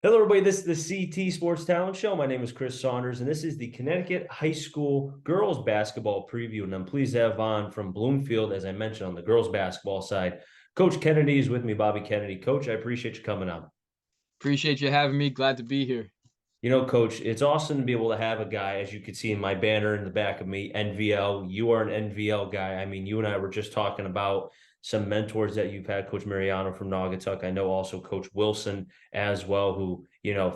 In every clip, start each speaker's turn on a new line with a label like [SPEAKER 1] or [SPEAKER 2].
[SPEAKER 1] Hello, everybody. This is the CT Sports Talent Show. My name is Chris Saunders, and this is the Connecticut High School girls basketball preview. And I'm pleased to have on from Bloomfield, as I mentioned, on the girls basketball side. Coach Kennedy is with me, Bobby Kennedy. Coach, I appreciate you coming on.
[SPEAKER 2] Appreciate you having me. Glad to be here.
[SPEAKER 1] Coach, it's awesome to be able to have a guy, as you can see in my banner in the back of me, NVL. You are an NVL guy. I mean, you and I were just talking about some mentors that you've had, Coach Mariano from Naugatuck. I know also Coach Wilson as well, who,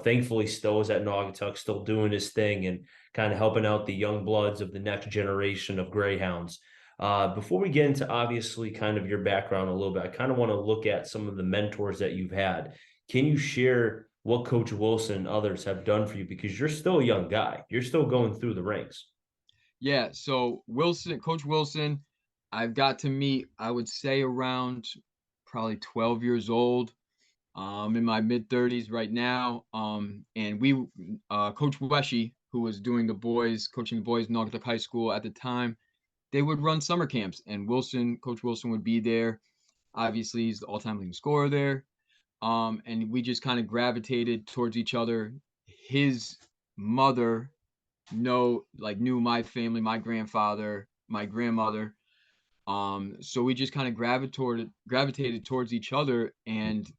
[SPEAKER 1] thankfully still is at Naugatuck, still doing his thing and kind of helping out the young bloods of the next generation of Greyhounds. Before we get into obviously kind of your background a little bit, I kind of want to look at some of the mentors that you've had. Can you share what Coach Wilson and others have done for you? Because you're still a young guy. You're still going through the ranks.
[SPEAKER 2] Yeah, so Coach Wilson, I've got to meet, I would say around probably 12 years old. In my mid 30s right now. And Coach Weshy, who was coaching the boys in Naugatuck High School at the time, they would run summer camps, and Coach Wilson would be there. Obviously, he's the all-time leading scorer there. And we just kind of gravitated towards each other. His mother knew my family, my grandfather, my grandmother. So we just kind of gravitated towards each other, and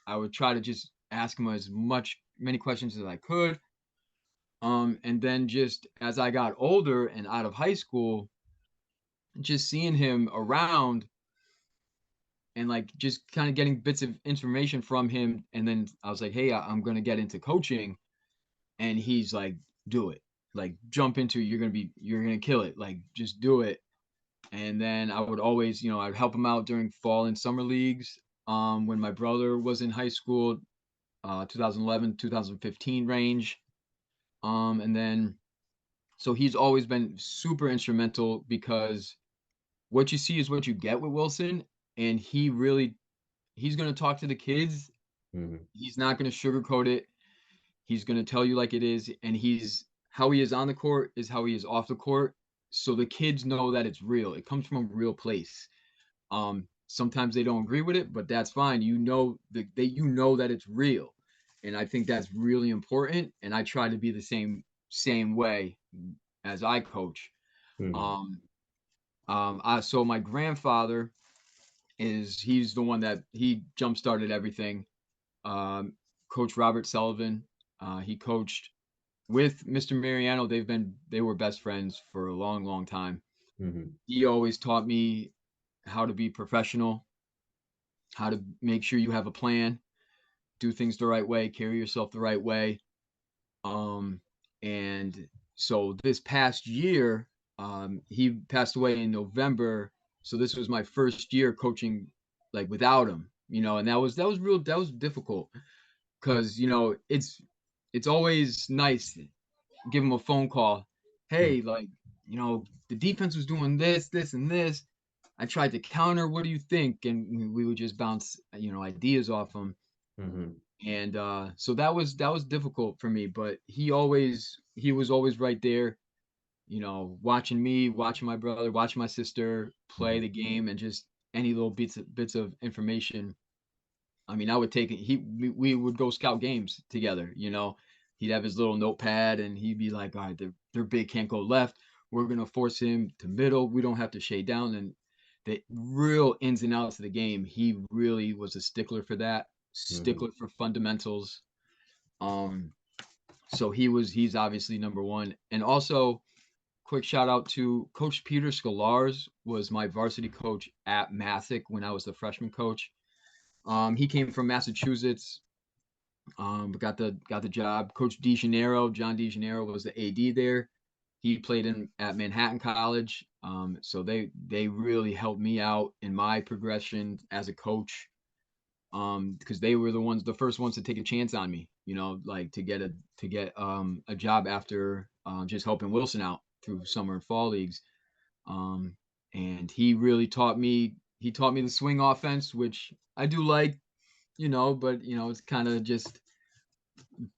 [SPEAKER 2] I would try to just ask him many questions as I could. And then just as I got older and out of high school, just seeing him around and like just kind of getting bits of information from him. And then I was like, hey, I'm gonna get into coaching, and he's like, do it, like jump into it. You're gonna kill it, like just do it. And then I would always, I'd help him out during fall and summer leagues. When my brother was in high school, 2011 2015 range. And then so he's always been super instrumental, because what you see is what you get with Wilson. And he's going to talk to the kids.
[SPEAKER 1] Mhm.
[SPEAKER 2] He's not going to sugarcoat it. He's going to tell you like it is. And he's how he is on the court is how he is off the court. So the kids know that it's real. It comes from a real place. Sometimes they don't agree with it, but that's fine. You know that it's real. And I think that's really important. And I try to be the same way as I coach.
[SPEAKER 1] Mhm.
[SPEAKER 2] Um, so my grandfather he's the one that he jump started everything. Um, Coach Robert Sullivan, he coached with Mr. Mariano. They were best friends for a long, long time.
[SPEAKER 1] Mhm.
[SPEAKER 2] He always taught me how to be professional, how to make sure you have a plan, do things the right way, carry yourself the right way. Um, and so this past year, he passed away in November. So this was my first year coaching like without him, and that was difficult, because it's always nice to give him a phone call.
[SPEAKER 1] Mhm.
[SPEAKER 2] Hey, like, the defense was doing this, and this. I tried to counter. What do you think? And we would just bounce, ideas off him.
[SPEAKER 1] Mhm.
[SPEAKER 2] And so that was difficult for me, but he was always right there, watching me, watching my brother, watching my sister play
[SPEAKER 1] Mhm.
[SPEAKER 2] the game, and just any little bits of information. I mean, I would take it. We would go scout games together. He'd have his little notepad, and he'd be like, "All right, they're big, can't go left. We're gonna force him to middle. We don't have to shade down." And the real ins and outs of the game, he really was a stickler for that,
[SPEAKER 1] Mhm.
[SPEAKER 2] stickler for fundamentals. Um, so he's obviously number one. And also, quick shout out to Coach Peter Scalars, was my varsity coach at Mathick when I was the freshman coach. He came from Massachusetts, but got the job. Coach John DeGennaro, was the AD there. He played at Manhattan College. So they really helped me out in my progression as a coach. Because they were the first ones to take a chance on me, like to get a job after just helping Wilson out through summer and fall leagues. Um, and he taught me the swing offense, which I do like, but it's kind of just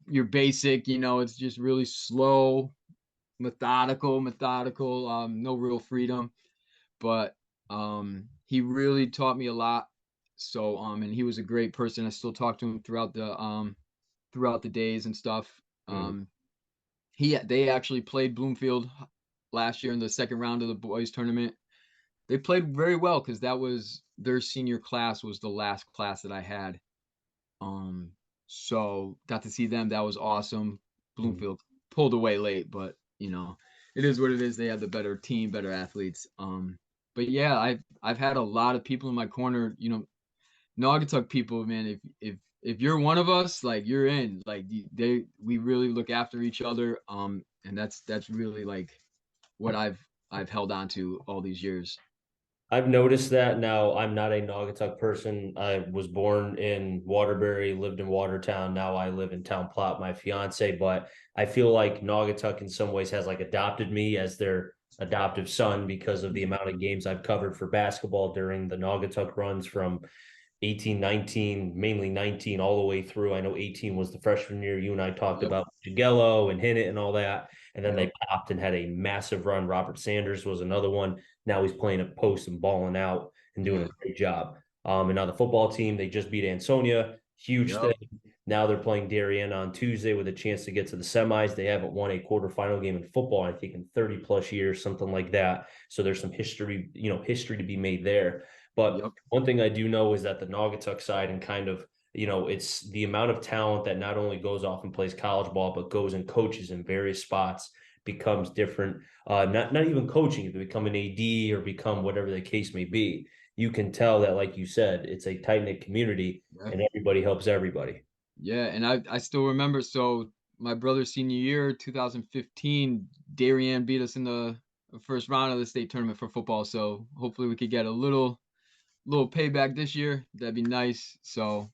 [SPEAKER 2] your basic, it's just really slow, methodical, no real freedom. But he really taught me a lot. So and he was a great person. I still talk to him throughout throughout the days and stuff.
[SPEAKER 1] Mhm.
[SPEAKER 2] They actually played Bloomfield last year in the second round of the boys tournament. They played very well because that was their senior class was the last class that I had. Um, so got to see them. That was awesome.
[SPEAKER 1] Mhm.
[SPEAKER 2] Bloomfield pulled away late, but it is what it is. They had the better team, better athletes. But yeah, I've had a lot of people in my corner. Naugatuck people, man. If you're one of us, like you're in. Like we really look after each other. And that's really like what I've held on to all these years.
[SPEAKER 1] I've noticed that now. I'm not a Naugatuck person. I was born in Waterbury, lived in Watertown. Now I live in Town Plot, my fiance. But I feel like Naugatuck in some ways has like adopted me as their adoptive son because of the amount of games I've covered for basketball during the Naugatuck runs from 18, 19, mainly 19, all the way through. I know 18 was the freshman year. You and I talked
[SPEAKER 2] Yep.
[SPEAKER 1] about Jagello and Hinnett and all that. And then they
[SPEAKER 2] Yep.
[SPEAKER 1] popped and had a massive run. Robert Sanders was another one. Now he's playing at post and balling out and doing a
[SPEAKER 2] Yeah.
[SPEAKER 1] great job. And now the football team, they just beat Ansonia. Huge thing.
[SPEAKER 2] Yep.
[SPEAKER 1] Now they're playing Darien on Tuesday with a chance to get to the semis. They haven't won a quarterfinal game in football, I think, in 30 plus years, something like that. So there's some history, history to be made there. But
[SPEAKER 2] Yep.
[SPEAKER 1] one thing I do know is that the Naugatuck side and kind of, it's the amount of talent that not only goes off and plays college ball, but goes and coaches in various spots becomes different. Not even coaching, if they become an AD or become whatever the case may be. You can tell that, like you said, it's a tight knit community
[SPEAKER 2] Yeah.
[SPEAKER 1] and everybody helps everybody.
[SPEAKER 2] Yeah, and I still remember. So my brother's senior year, 2015, Darien beat us in the first round of the state tournament for football. So hopefully we could get a little payback this year. That'd be nice. So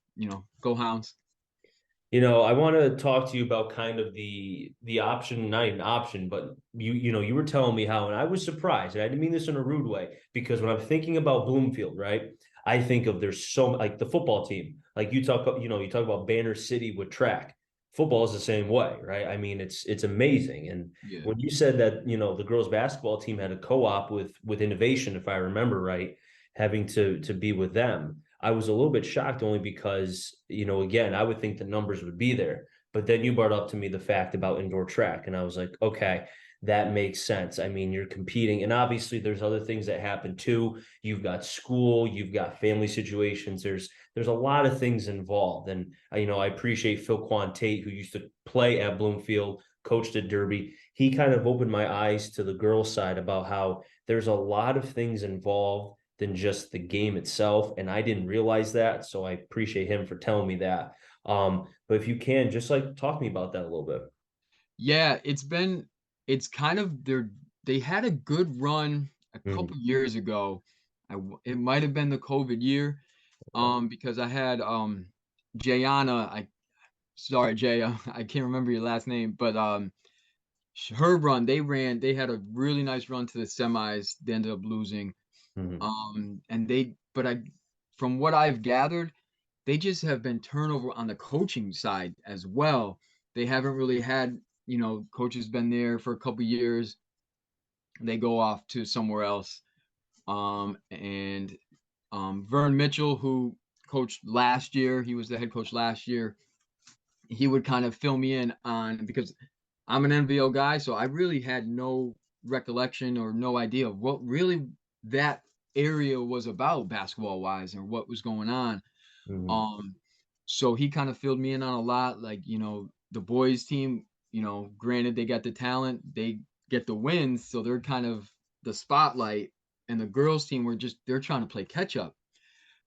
[SPEAKER 2] go Hounds.
[SPEAKER 1] I want to talk to you about kind of the option, not even option, but you were telling me how, and I was surprised, and I didn't mean this in a rude way, because when I'm thinking about Bloomfield, right, I think of there's so like the football team, like you talk about Banner City with track. Football is the same way, right? I mean, it's amazing. And
[SPEAKER 2] Yeah.
[SPEAKER 1] when you said that, the girls basketball team had a co-op with innovation, if I remember right, having to be with them. I was a little bit shocked only because, again, I would think the numbers would be there. But then you brought up to me the fact about indoor track, and I was like, okay, that makes sense. I mean, you're competing, and obviously there's other things that happen too. You've got school, you've got family situations. There's a lot of things involved, and I appreciate Phil Quantate, who used to play at Bloomfield, coached at Derby. He kind of opened my eyes to the girls' side about how there's a lot of things involved than just the game itself. And I didn't realize that. So I appreciate him for telling me that. But if you can, just like talk to me about that a little bit.
[SPEAKER 2] Yeah, it's kind of they had a good run a
[SPEAKER 1] Mhm.
[SPEAKER 2] couple years ago. It might have been the COVID year, because I had Jayana. I sorry, Jay, I can't remember your last name, but her run, they had a really nice run to the semis. They ended up losing.
[SPEAKER 1] Mhm.
[SPEAKER 2] And but from what I've gathered, they just have been turnover on the coaching side as well. They haven't really had, coaches been there for a couple years. They go off to somewhere else. And Vern Mitchell, who coached last year, he was the head coach last year. He would kind of fill me in on because I'm an NVO guy, so I really had no recollection or no idea of what really that area was about basketball wise or what was going on.
[SPEAKER 1] Mhm.
[SPEAKER 2] Um, so he kind of filled me in on a lot. Like, the boys team, granted they got the talent, they get the wins, so they're kind of the spotlight, and the girls team were just they're trying to play catch up.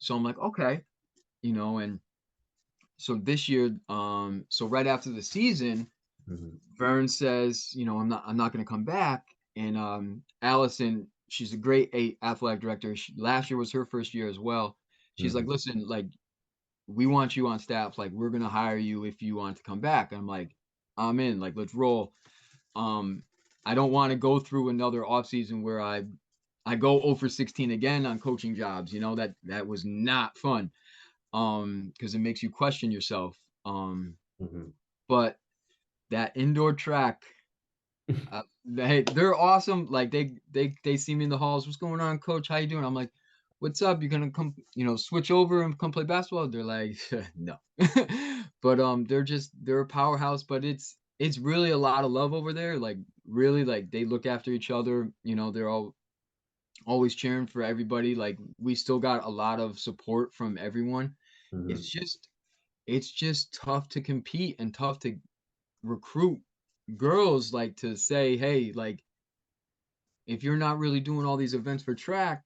[SPEAKER 2] So I'm like, okay, and so this year, so right after the season,
[SPEAKER 1] Mhm.
[SPEAKER 2] Vern says, I'm not going to come back. And Allison, she's a great athletic director. Last year was her first year as well. She's like,
[SPEAKER 1] Mhm.
[SPEAKER 2] listen, like we want you on staff. Like we're going to hire you if you want to come back. I'm like, I'm in. Like let's roll. Um, I don't want to go through another offseason where I go 0 for 16 again on coaching jobs. That was not fun. Because it makes you question yourself.
[SPEAKER 1] Mhm.
[SPEAKER 2] But that indoor track. They're awesome. Like they see me in the halls. What's going on, coach? How you doing? I'm like, what's up? You gonna come, switch over and come play basketball? They're like, no. but they're a powerhouse, but it's really a lot of love over there. Like really, like they look after each other. You know, they're all always cheering for everybody. Like we still got a lot of support from everyone.
[SPEAKER 1] Hmm.
[SPEAKER 2] It's just it's just tough to compete and tough to recruit girls, like to say, hey, like if you're not really doing all these events for track,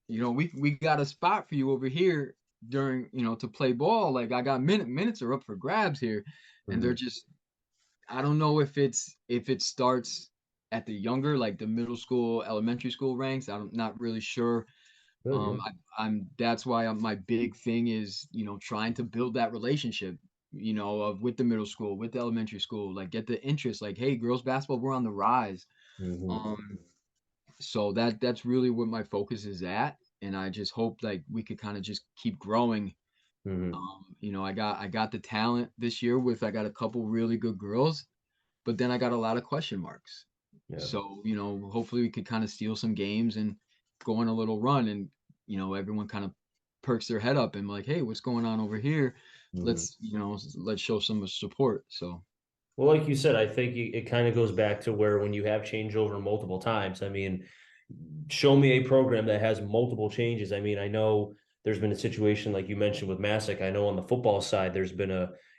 [SPEAKER 2] we got a spot for you over here during, to play ball. Like I got minutes are up for grabs here. And they're
[SPEAKER 1] Hmm.
[SPEAKER 2] just, I don't know if it starts at the younger, like the middle school, elementary school ranks. I'm not really sure.
[SPEAKER 1] Good, yeah.
[SPEAKER 2] I'm that's why my big thing is, trying to build that relationship, of with the middle school, with the elementary school, like get the interest, like, hey, girls basketball, we're on the rise.
[SPEAKER 1] Hmm.
[SPEAKER 2] Um, so that's really what my focus is at. And I just hope like we could kind of just keep growing.
[SPEAKER 1] Hmm.
[SPEAKER 2] I got the talent this year with I got a couple really good girls, but then I got a lot of question marks.
[SPEAKER 1] Yeah.
[SPEAKER 2] So, hopefully we could kind of steal some games and go on a little run, and, everyone kind of perks their head up and like, hey, what's going on over here?
[SPEAKER 1] Hmm.
[SPEAKER 2] Let's show some support. So,
[SPEAKER 1] Well, like you said, I think it kind of goes back to where when you have changeover multiple times, I mean, show me a program that has multiple changes. I mean, I know there's been a situation like you mentioned with Massac. I know on the football side, there's been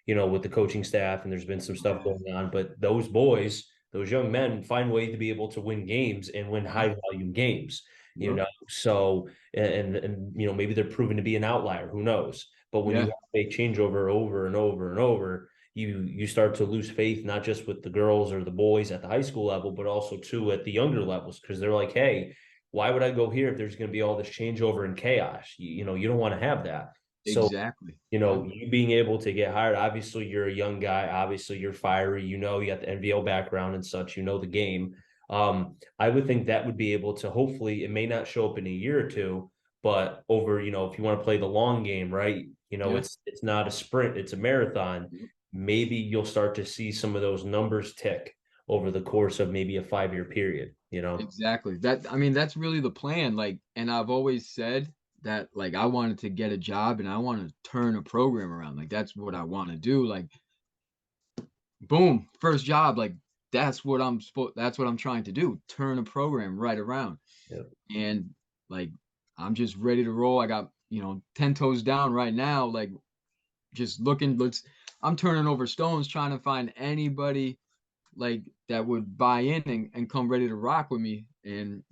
[SPEAKER 1] with the coaching staff and there's been some stuff
[SPEAKER 2] yeah,
[SPEAKER 1] going on, but those boys, those young men find ways to be able to win games and win
[SPEAKER 2] yeah,
[SPEAKER 1] high volume games,
[SPEAKER 2] yep,
[SPEAKER 1] So, maybe they're proven to be an outlier, who knows? But when you
[SPEAKER 2] yeah,
[SPEAKER 1] have a changeover over and over and over, you start to lose faith not just with the girls or the boys at the high school level, but also too at the younger levels because they're like, hey, why would I go here if there's going to be all this changeover and chaos? You don't want to have that. So
[SPEAKER 2] exactly. Yeah,
[SPEAKER 1] you being able to get hired, obviously you're a young guy, obviously you're fiery, you got the NVL background and such, you know the game. I would think that would be able to hopefully it may not show up in a year or two, but over, if you want to play the long game, right?
[SPEAKER 2] yeah,
[SPEAKER 1] It's not a sprint, it's a marathon.
[SPEAKER 2] yep,
[SPEAKER 1] Maybe you'll start to see some of those numbers tick over the course of maybe a 5-year period.
[SPEAKER 2] exactly. I mean, that's really the plan. Like, and I've always said that, like, I wanted to get a job and I want to turn a program around. Like, that's what I want to do. Like, boom, first job. Like, that's what I'm trying to do. Turn a program right around.
[SPEAKER 1] Yeah.
[SPEAKER 2] And like, I'm just ready to roll. I got, 10 toes down right now. Like, just looking, I'm turning over stones trying to find anybody like that would buy in and come ready to rock with me.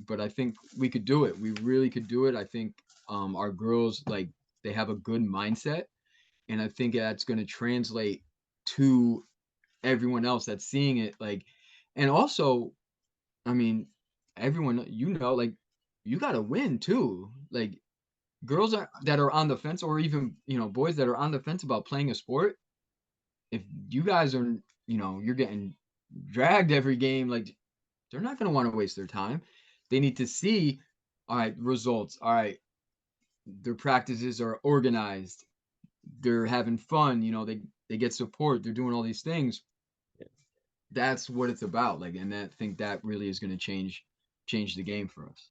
[SPEAKER 2] But I think we could do it. We really could do it. I think our girls, like, they have a good mindset, and I think that's going to translate to everyone else that's seeing it. Like, and also, I mean, everyone, like, you got to win too. Like, that are on the fence, or even, boys that are on the fence about playing a sport, if you guys are, you're getting dragged every game, like, they're not going to want to waste their time. They need to see, all right, results. All right, their practices are organized. They're having fun. They get support. They're doing all these things. That's what it's about. Like, and I think that really is going to change the game for us.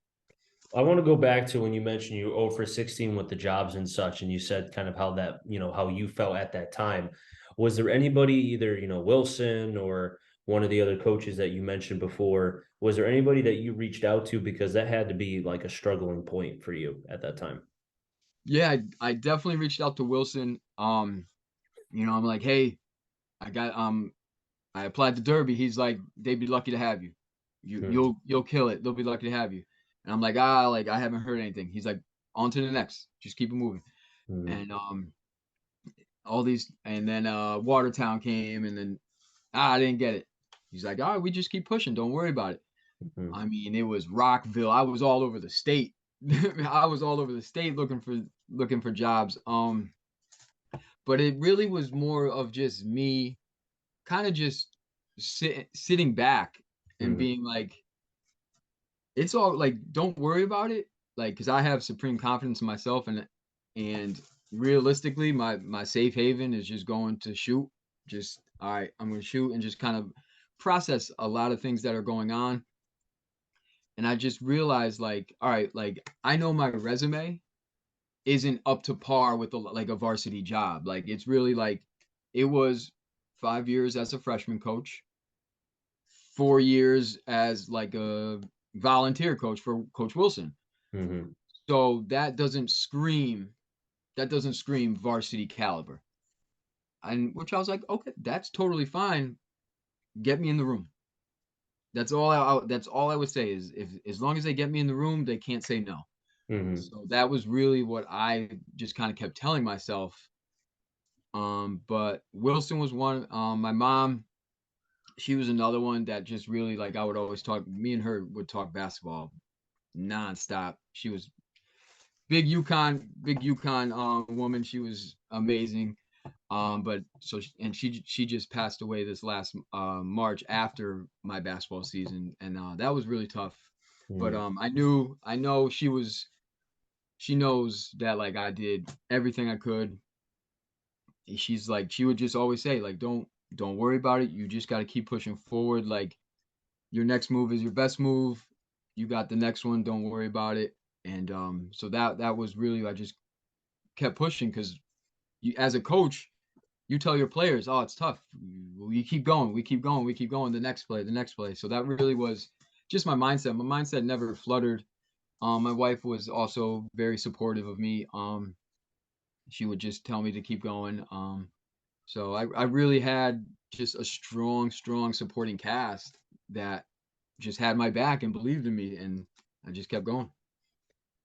[SPEAKER 1] I want to go back to when you mentioned you 0 for 16 with the jobs and such, and you said kind of how that, how you felt at that time. Was there anybody, either, Wilson or one of the other coaches that you mentioned before, was there anybody that you reached out to because that had to be like a struggling point for you at that time?
[SPEAKER 2] Yeah, I definitely reached out to Wilson. I'm like, hey, I got I applied to Derby. He's like, they'd be lucky to have you.
[SPEAKER 1] Hmm.
[SPEAKER 2] You'll kill it. They'll be lucky to have you. And I'm like, like I haven't heard anything. He's like, on to the next. Just keep it moving.
[SPEAKER 1] Hmm.
[SPEAKER 2] And all these, and then Watertown came, and then I didn't get it. He's like, all right, we just keep pushing. Don't worry about it.
[SPEAKER 1] Hmm.
[SPEAKER 2] I mean, it was Rockville. I was all over the state. I was all over the state looking for jobs. But it really was more of just me kind of just sitting back and
[SPEAKER 1] Hmm.
[SPEAKER 2] being like, it's all like, don't worry about it. Like, cause I have supreme confidence in myself, and realistically, my safe haven is just going to shoot. Just, all right, I'm going to shoot and just kind of process a lot of things that are going on. And I just realized, like, all right, like, I know my resume isn't up to par with like a varsity job. Like, it's really like it was 5 years as a freshman coach, 4 years as like a volunteer coach for Coach Wilson.
[SPEAKER 1] Hmm.
[SPEAKER 2] So that doesn't scream varsity caliber. And which I was like, okay, that's totally fine. Get me in the room. That's all I would say is if as long as they get me in the room, they can't say no.
[SPEAKER 1] Hmm.
[SPEAKER 2] So that was really what I just kind of kept telling myself. But Wilson was one. My mom, she was another one that just really like I would always talk. Me and her would talk basketball nonstop. She was big UConn woman. She was amazing. But so and she just passed away this last March after my basketball season, and that was really tough. But
[SPEAKER 1] Hmm.
[SPEAKER 2] I know she knows that like I did everything I could. She's like she would just always say like don't worry about it. You just got to keep pushing forward. Like your next move is your best move. You got the next one. Don't worry about it. And so that was really I just kept pushing because you as a coach you tell your players, oh, it's tough. We keep going, we keep going, we keep going. The next play, the next play. So that really was just my mindset. My mindset never fluttered. My wife was also very supportive of me. She would just tell me to keep going. So I really had just a strong supporting cast that just had my back and believed in me, and I just kept going.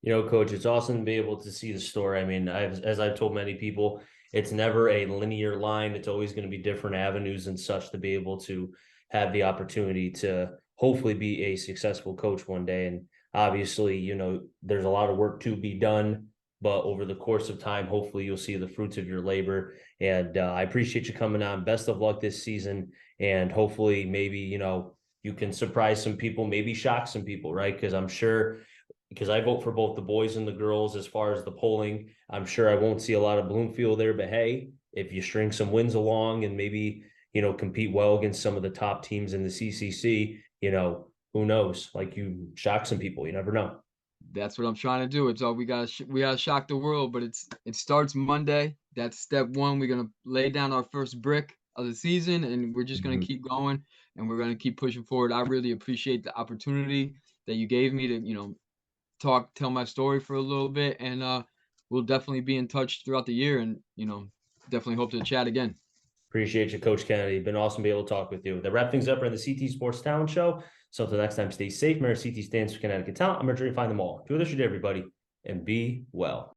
[SPEAKER 1] Coach, it's awesome to be able to see the story. I mean, as I've told many people, it's never a linear line. It's always going to be different avenues and such to be able to have the opportunity to hopefully be a successful coach one day. And obviously, there's a lot of work to be done, but over the course of time, hopefully you'll see the fruits of your labor. And I appreciate you coming on. Best of luck this season. And hopefully, maybe, you can surprise some people, maybe shock some people, right? Because I'm sure because I vote for both the boys and the girls as far as the polling. I'm sure I won't see a lot of Bloomfield there, but hey, if you string some wins along and maybe, compete well against some of the top teams in the CCC, who knows? Like you shock some people, you never know.
[SPEAKER 2] That's what I'm trying to do. It's all we gotta shock the world, but it starts Monday. That's step one. We're gonna lay down our first brick of the season, and we're just gonna
[SPEAKER 1] Mhm.
[SPEAKER 2] keep going, and we're gonna keep pushing forward. I really appreciate the opportunity that you gave me to tell my story for a little bit, and we'll definitely be in touch throughout the year, and definitely hope to chat again.
[SPEAKER 1] Appreciate you, Coach Kennedy. Been awesome to be able to talk with you. That wrap things up in the CT Sports Talent Show. So until next time, stay safe. Remember, CT stands for Connecticut Talent. I'm going to try to find them all. Enjoy the show, everybody, and be well.